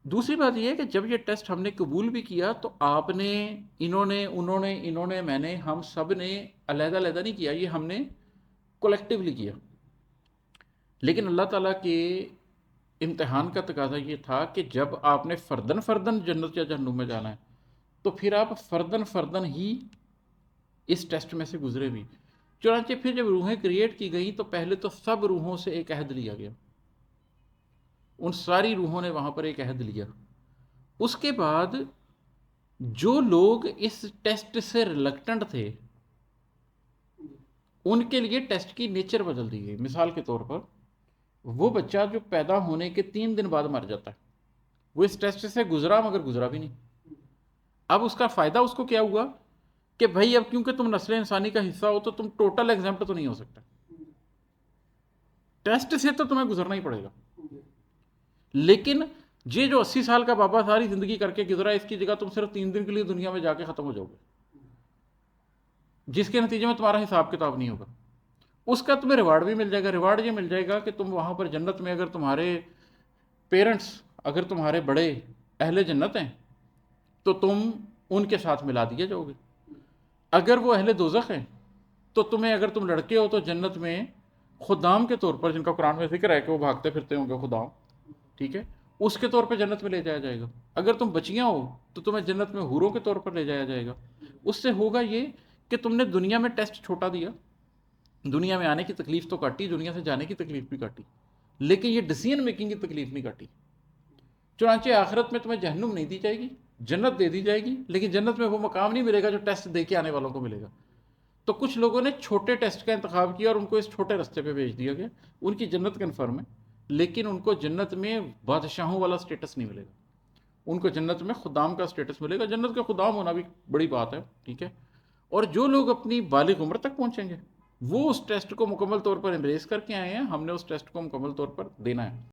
دوسری بات یہ ہے کہ جب یہ ٹیسٹ ہم نے قبول بھی کیا تو آپ نے، انہوں نے میں نے، ہم سب نے علیحدہ علیحدہ نہیں کیا، یہ ہم نے کولیکٹیولی کیا. لیکن اللہ تعالیٰ کے امتحان کا تقاضا یہ تھا کہ جب آپ نے فردن فردن جنت یا جہنم میں جانا ہے تو پھر آپ فردن فردن ہی اس ٹیسٹ میں سے گزرے بھی. چنانچہ پھر جب روحیں کریٹ کی گئیں تو پہلے تو سب روحوں سے ایک عہد لیا گیا، ان ساری روحوں نے وہاں پر ایک عہد لیا. اس کے بعد جو لوگ اس ٹیسٹ سے ریلکٹنٹ تھے ان کے لیے ٹیسٹ کی نیچر بدل دی گئی. مثال کے طور پر وہ بچہ جو پیدا ہونے کے 3 دن بعد مر جاتا ہے، وہ اس ٹیسٹ سے گزرا مگر گزرا بھی نہیں. اب اس کا فائدہ اس کو کیا ہوا کہ بھائی اب کیونکہ تم نسل انسانی کا حصہ ہو تو تم ٹوٹل ایگزامپٹ تو نہیں ہو سکتا، ٹیسٹ سے تو تمہیں گزرنا ہی پڑے گا. لیکن یہ جو 80 سال کا بابا ساری زندگی کر کے گزرا، اس کی جگہ تم صرف 3 دن کے لیے دنیا میں جا کے ختم ہو جاؤ گے، جس کے نتیجے میں تمہارا حساب کتاب نہیں ہوگا. اس کا تمہیں ریوارڈ بھی مل جائے گا. ریوارڈ یہ مل جائے گا کہ تم وہاں پر جنت میں اگر تمہارے پیرنٹس، اگر تمہارے بڑے اہل جنت ہیں تو تم ان کے ساتھ ملا دیے جاؤ گے. اگر وہ اہل دوزخ ہیں تو تمہیں، اگر تم لڑکے ہو تو جنت میں خدام کے طور پر، جن کا قرآن میں ذکر ہے کہ وہ بھاگتے پھرتے ہوں گے خدام، ٹھیک ہے، اس کے طور پہ جنت میں لے جایا جائے گا. اگر تم بچیاں ہو تو تمہیں جنت میں حوروں کے طور پر لے جایا جائے گا. اس سے ہوگا یہ کہ تم نے دنیا میں ٹیسٹ چھوٹا دیا، دنیا میں آنے کی تکلیف تو کاٹی، دنیا سے جانے کی تکلیف بھی کاٹی، لیکن یہ ڈیسیژن میکنگ کی تکلیف نہیں کاٹی. چنانچہ آخرت میں تمہیں جہنم نہیں دی جائے گی، جنت دے دی جائے گی، لیکن جنت میں وہ مقام نہیں ملے گا جو ٹیسٹ دے کے آنے والوں کو ملے گا. تو کچھ لوگوں نے چھوٹے ٹیسٹ کا انتخاب کیا اور ان کو اس چھوٹے رستے پہ بھیج دیا گیا. ان کی جنت کنفرم ہے، لیکن ان کو جنت میں بادشاہوں والا سٹیٹس نہیں ملے گا، ان کو جنت میں خدام کا سٹیٹس ملے گا. جنت کا خدام ہونا بھی بڑی بات ہے، ٹھیک ہے. اور جو لوگ اپنی بالغ عمر تک پہنچیں گے وہ اس ٹیسٹ کو مکمل طور پر امبریس کر کے آئے ہیں. ہم نے اس ٹیسٹ کو مکمل طور پر دینا ہے.